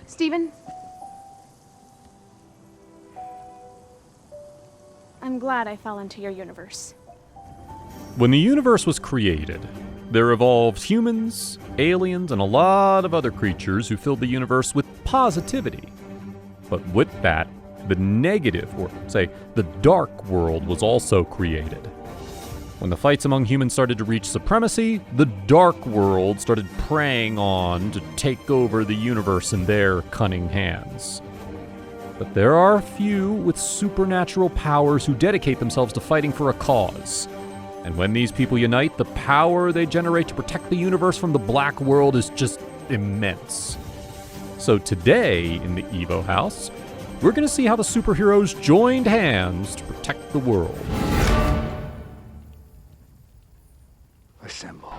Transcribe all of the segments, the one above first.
Steven? I'm glad I fell into your universe. When the universe was created, there evolved humans, aliens, and a lot of other creatures who filled the universe with positivity. But with that, the negative, or say, the dark world was also created. When the fights among humans started to reach supremacy, the dark world started preying on to take over the universe in their cunning hands. But there are a few with supernatural powers who dedicate themselves to fighting for a cause. And when these people unite, the power they generate to protect the universe from the black world is just immense. So today, in the Evo House, we're going to see how the superheroes joined hands to protect the world. Assemble.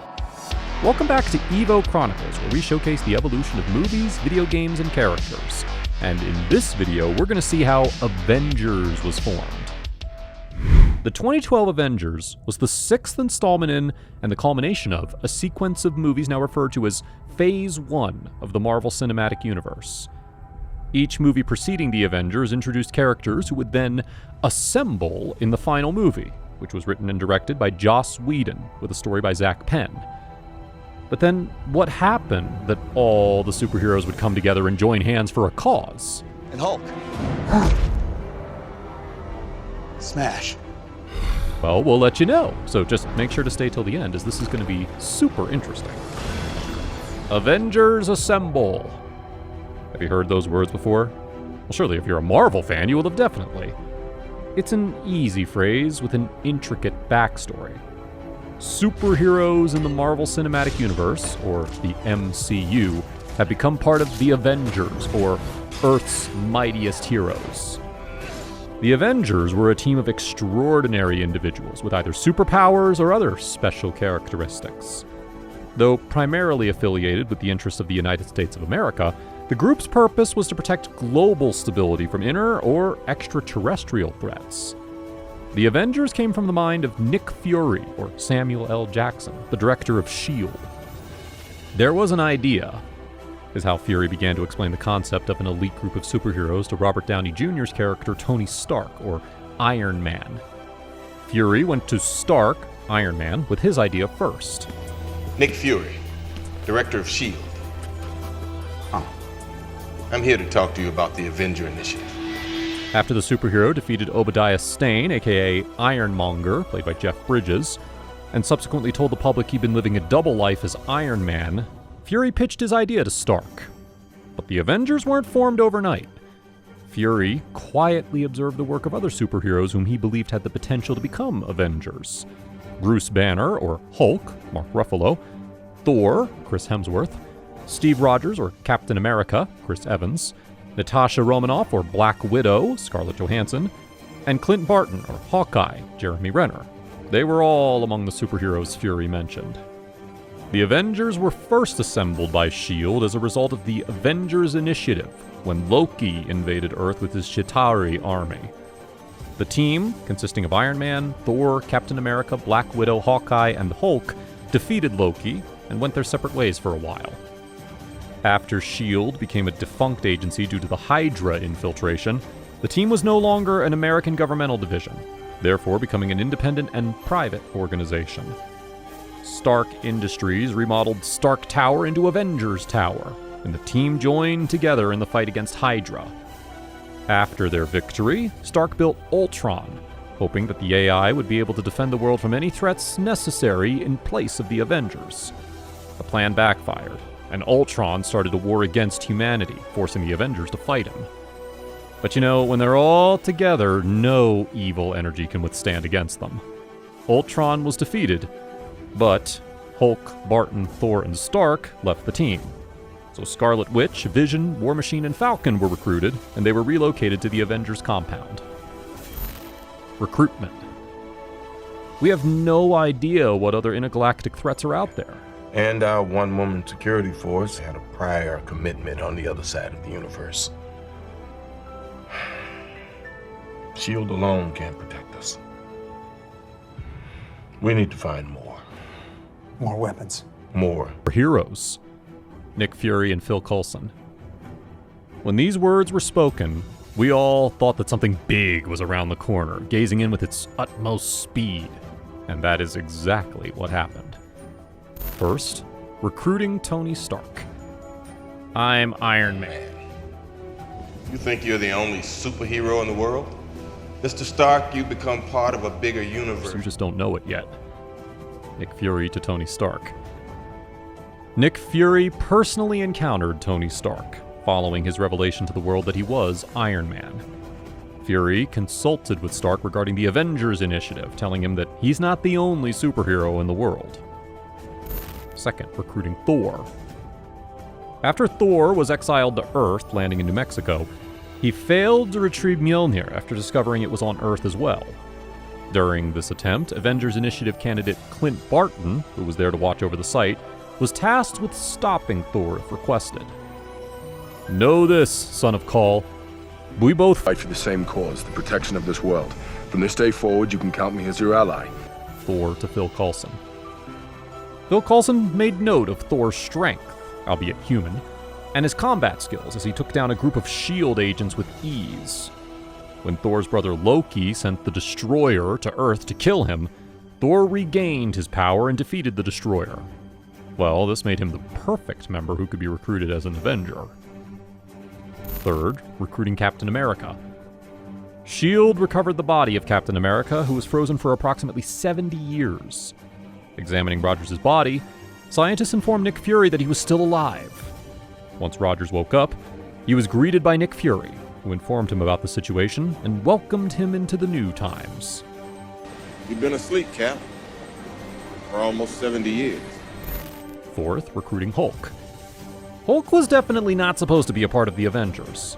Welcome back to Evo Chronicles, where we showcase the evolution of movies, video games, and characters. And in this video, we're going to see how Avengers was formed. The 2012 Avengers was the sixth installment in, and the culmination of, a sequence of movies now referred to as Phase 1 of the Marvel Cinematic Universe. Each movie preceding the Avengers introduced characters who would then assemble in the final movie, which was written and directed by Joss Whedon, with a story by Zach Penn. But then, what happened that all the superheroes would come together and join hands for a cause? And Hulk. Smash. Well, we'll let you know, so just make sure to stay till the end, as this is going to be super interesting. Avengers Assemble. Have you heard those words before? Well, surely if you're a Marvel fan, you will have definitely. It's an easy phrase with an intricate backstory. Superheroes in the Marvel Cinematic Universe, or the MCU, have become part of the Avengers, or Earth's mightiest heroes. The Avengers were a team of extraordinary individuals with either superpowers or other special characteristics. Though primarily affiliated with the interests of the United States of America, the group's purpose was to protect global stability from inner or extraterrestrial threats. The Avengers came from the mind of Nick Fury, or Samuel L. Jackson, the director of S.H.I.E.L.D. There was an idea, is how Fury began to explain the concept of an elite group of superheroes to Robert Downey Jr.'s character Tony Stark, or Iron Man. Fury went to Stark, Iron Man, with his idea first. Nick Fury, director of S.H.I.E.L.D. I'm here to talk to you about the Avenger Initiative. After the superhero defeated Obadiah Stane, aka Ironmonger, played by Jeff Bridges, and subsequently told the public he'd been living a double life as Iron Man, Fury pitched his idea to Stark. But the Avengers weren't formed overnight. Fury quietly observed the work of other superheroes whom he believed had the potential to become Avengers. Bruce Banner, or Hulk, Mark Ruffalo, Thor, Chris Hemsworth, Steve Rogers, or Captain America, Chris Evans, Natasha Romanoff, or Black Widow, Scarlett Johansson, and Clint Barton, or Hawkeye, Jeremy Renner. They were all among the superheroes Fury mentioned. The Avengers were first assembled by S.H.I.E.L.D. as a result of the Avengers Initiative, when Loki invaded Earth with his Chitauri army. The team, consisting of Iron Man, Thor, Captain America, Black Widow, Hawkeye, and the Hulk, defeated Loki and went their separate ways for a while. After S.H.I.E.L.D. became a defunct agency due to the Hydra infiltration, the team was no longer an American governmental division, therefore becoming an independent and private organization. Stark Industries remodeled Stark Tower into Avengers Tower, and the team joined together in the fight against Hydra. After their victory, Stark built Ultron, hoping that the AI would be able to defend the world from any threats necessary in place of the Avengers. The plan backfired, and Ultron started a war against humanity, forcing the Avengers to fight him. But you know, when they're all together, no evil energy can withstand against them. Ultron was defeated, but Hulk, Barton, Thor, and Stark left the team. So Scarlet Witch, Vision, War Machine, and Falcon were recruited, and they were relocated to the Avengers compound. Recruitment. We have no idea what other intergalactic threats are out there. And our one-woman security force had a prior commitment on the other side of the universe. S.H.I.E.L.D. alone can't protect us. We need to find more. More weapons. More. Heroes. Nick Fury and Phil Coulson. When these words were spoken, we all thought that something big was around the corner, gazing in with its utmost speed. And that is exactly what happened. First, recruiting Tony Stark. I'm Iron Man. You think you're the only superhero in the world? Mr. Stark, you become part of a bigger universe. You just don't know it yet. Nick Fury to Tony Stark. Nick Fury personally encountered Tony Stark, following his revelation to the world that he was Iron Man. Fury consulted with Stark regarding the Avengers initiative, telling him that he's not the only superhero in the world. Second, recruiting Thor. After Thor was exiled to Earth, landing in New Mexico, he failed to retrieve Mjolnir after discovering it was on Earth as well. During this attempt, Avengers Initiative candidate Clint Barton, who was there to watch over the site, was tasked with stopping Thor if requested. Know this, son of Kal. We both fight for the same cause, the protection of this world. From this day forward, you can count me as your ally. Thor to Phil Coulson. Phil Coulson made note of Thor's strength, albeit human, and his combat skills as he took down a group of S.H.I.E.L.D. agents with ease. When Thor's brother Loki sent the Destroyer to Earth to kill him, Thor regained his power and defeated the Destroyer. Well, this made him the perfect member who could be recruited as an Avenger. Third, recruiting Captain America. S.H.I.E.L.D. recovered the body of Captain America, who was frozen for approximately 70 years. Examining Rogers' body, scientists informed Nick Fury that he was still alive. Once Rogers woke up, he was greeted by Nick Fury, who informed him about the situation and welcomed him into the new times. You've been asleep, Cap, for almost 70 years. Fourth, recruiting Hulk. Hulk was definitely not supposed to be a part of the Avengers.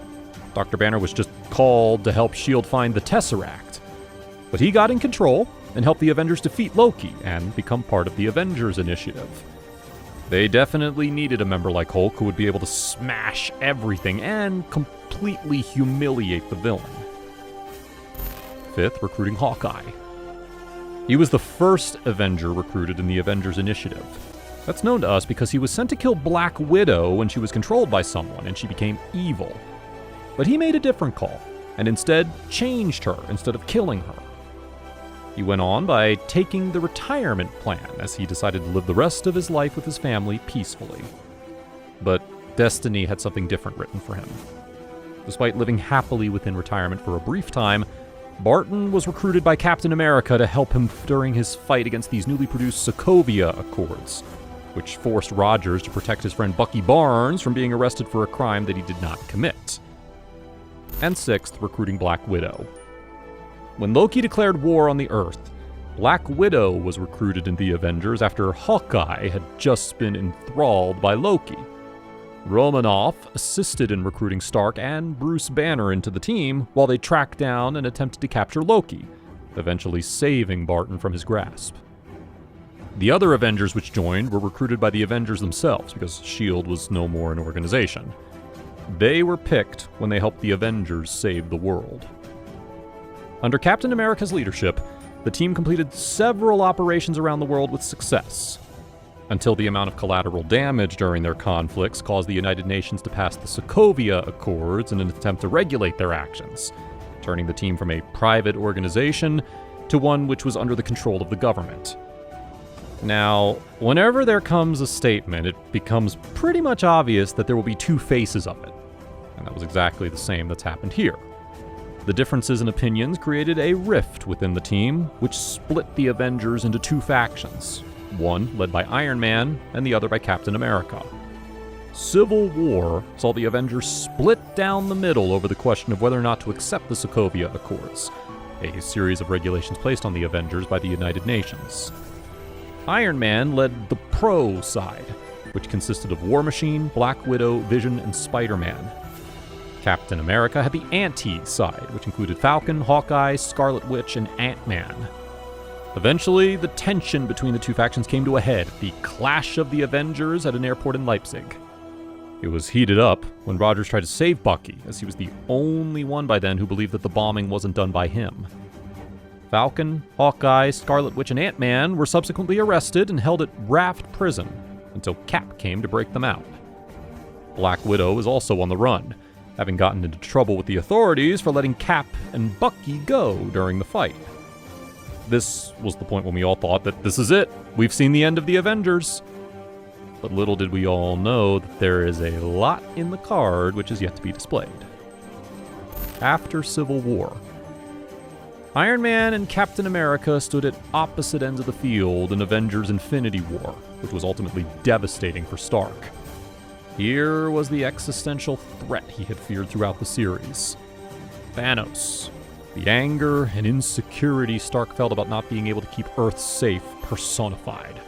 Dr. Banner was just called to help S.H.I.E.L.D. find the Tesseract. But he got in control and helped the Avengers defeat Loki and become part of the Avengers initiative. They definitely needed a member like Hulk who would be able to smash everything and completely humiliate the villain. Fifth, recruiting Hawkeye. He was the first Avenger recruited in the Avengers initiative. That's known to us because he was sent to kill Black Widow when she was controlled by someone and she became evil. But he made a different call, and instead changed her instead of killing her. He went on by taking the retirement plan as he decided to live the rest of his life with his family peacefully. But destiny had something different written for him. Despite living happily within retirement for a brief time, Barton was recruited by Captain America to help him during his fight against these newly produced Sokovia Accords, which forced Rogers to protect his friend Bucky Barnes from being arrested for a crime that he did not commit. And sixth, recruiting Black Widow. When Loki declared war on the Earth, Black Widow was recruited into the Avengers after Hawkeye had just been enthralled by Loki. Romanoff assisted in recruiting Stark and Bruce Banner into the team while they tracked down and attempted to capture Loki, eventually saving Barton from his grasp. The other Avengers which joined were recruited by the Avengers themselves because S.H.I.E.L.D. was no more an organization. They were picked when they helped the Avengers save the world. Under Captain America's leadership, the team completed several operations around the world with success, until the amount of collateral damage during their conflicts caused the United Nations to pass the Sokovia Accords in an attempt to regulate their actions, turning the team from a private organization to one which was under the control of the government. Now, whenever there comes a statement, it becomes pretty much obvious that there will be two faces of it, and that was exactly the same that's happened here. The differences in opinions created a rift within the team, which split the Avengers into two factions, one led by Iron Man and the other by Captain America. Civil War saw the Avengers split down the middle over the question of whether or not to accept the Sokovia Accords, a series of regulations placed on the Avengers by the United Nations. Iron Man led the pro side, which consisted of War Machine, Black Widow, Vision, and Spider-Man. Captain America had the anti side, which included Falcon, Hawkeye, Scarlet Witch, and Ant-Man. Eventually, the tension between the two factions came to a head, the clash of the Avengers at an airport in Leipzig. It was heated up when Rogers tried to save Bucky, as he was the only one by then who believed that the bombing wasn't done by him. Falcon, Hawkeye, Scarlet Witch, and Ant-Man were subsequently arrested and held at Raft Prison until Cap came to break them out. Black Widow was also on the run, having gotten into trouble with the authorities for letting Cap and Bucky go during the fight. This was the point when we all thought that this is it. We've seen the end of the Avengers. But little did we all know that there is a lot in the card which is yet to be displayed. After Civil War, Iron Man and Captain America stood at opposite ends of the field in Avengers Infinity War, which was ultimately devastating for Stark. Here was the existential threat he had feared throughout the series. Thanos. The anger and insecurity Stark felt about not being able to keep Earth safe personified.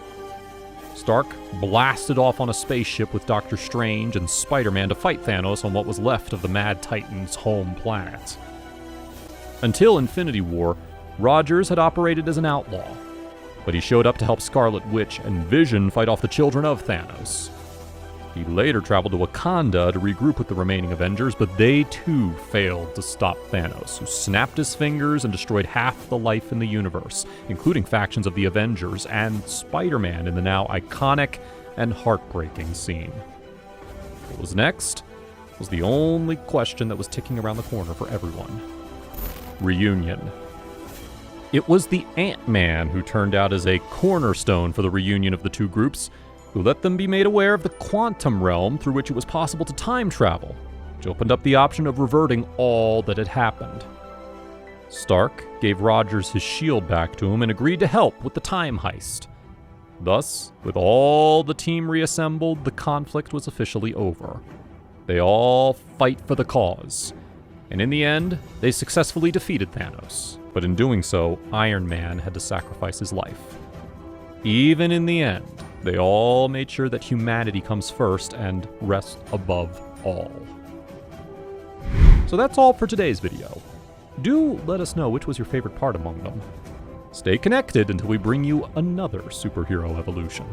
Stark blasted off on a spaceship with Doctor Strange and Spider-Man to fight Thanos on what was left of the Mad Titan's home planet. Until Infinity War, Rogers had operated as an outlaw, but he showed up to help Scarlet Witch and Vision fight off the children of Thanos. He later traveled to Wakanda to regroup with the remaining Avengers, but they too failed to stop Thanos, who snapped his fingers and destroyed half the life in the universe, including factions of the Avengers and Spider-Man in the now iconic and heartbreaking scene. What was next was the only question that was ticking around the corner for everyone. Reunion. It was the Ant-Man who turned out as a cornerstone for the reunion of the two groups, who let them be made aware of the quantum realm through which it was possible to time travel, which opened up the option of reverting all that had happened. Stark gave Rogers his shield back to him and agreed to help with the time heist. Thus, with all the team reassembled, the conflict was officially over. They all fight for the cause. And in the end, they successfully defeated Thanos. But in doing so, Iron Man had to sacrifice his life. Even in the end, they all made sure that humanity comes first and rest above all. So that's all for today's video. Do let us know which was your favorite part among them. Stay connected until we bring you another superhero evolution.